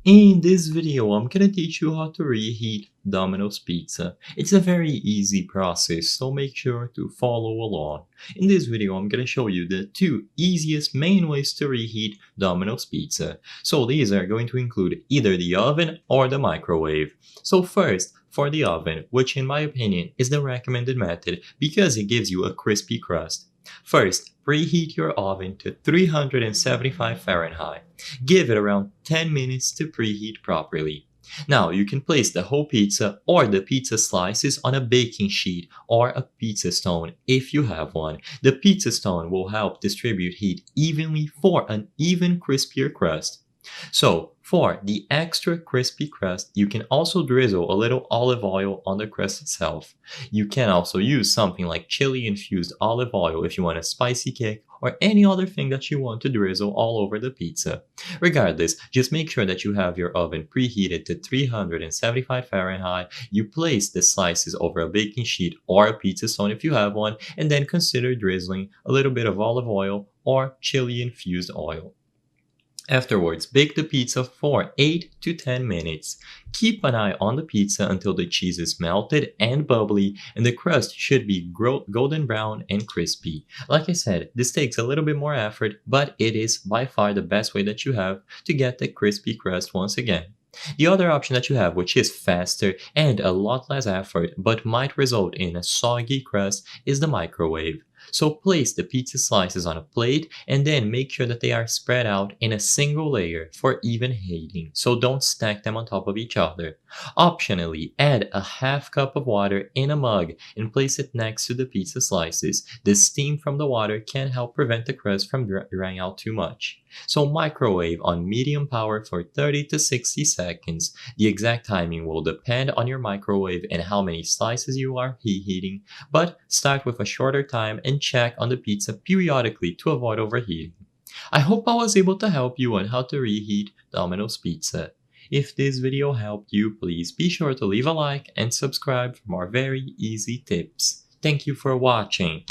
In this video, I'm gonna teach you how to reheat Domino's pizza. It's a very easy process, so make sure to follow along. In this video, I'm gonna show you the two easiest main ways to reheat Domino's pizza. So these are going to include either the oven or the microwave. So first, for the oven, which in my opinion is the recommended method because it gives you a crispy crust. First, preheat your oven to 375 Fahrenheit. Give it around 10 minutes to preheat properly. Now you can place the whole pizza or the pizza slices on a baking sheet or a pizza stone if you have one. The pizza stone will help distribute heat evenly for an even crispier crust. So, for the extra crispy crust, you can also drizzle a little olive oil on the crust itself. You can also use something like chili infused olive oil if you want a spicy kick or any other thing that you want to drizzle all over the pizza. Regardless, just make sure that you have your oven preheated to 375 Fahrenheit. You place the slices over a baking sheet or a pizza stone if you have one, and then consider drizzling a little bit of olive oil or chili infused oil. Afterwards, bake the pizza for 8 to 10 minutes. Keep an eye on the pizza until the cheese is melted and bubbly and the crust should be golden brown and crispy. Like I said, this takes a little bit more effort, but it is by far the best way that you have to get the crispy crust once again. The other option that you have, which is faster and a lot less effort but might result in a soggy crust, is the microwave. So place the pizza slices on a plate and then make sure that they are spread out in a single layer for even heating, so don't stack them on top of each other. Optionally, add a half cup of water in a mug and place it next to the pizza slices. The steam from the water can help prevent the crust from drying out too much. So microwave on medium power for 30 to 60 seconds. The exact timing will depend on your microwave and how many slices you are heating, but start with a shorter time and check on the pizza periodically to avoid overheating. I hope I was able to help you on how to reheat Domino's pizza. If this video helped you, please be sure to leave a like and subscribe for more very easy tips. Thank you for watching.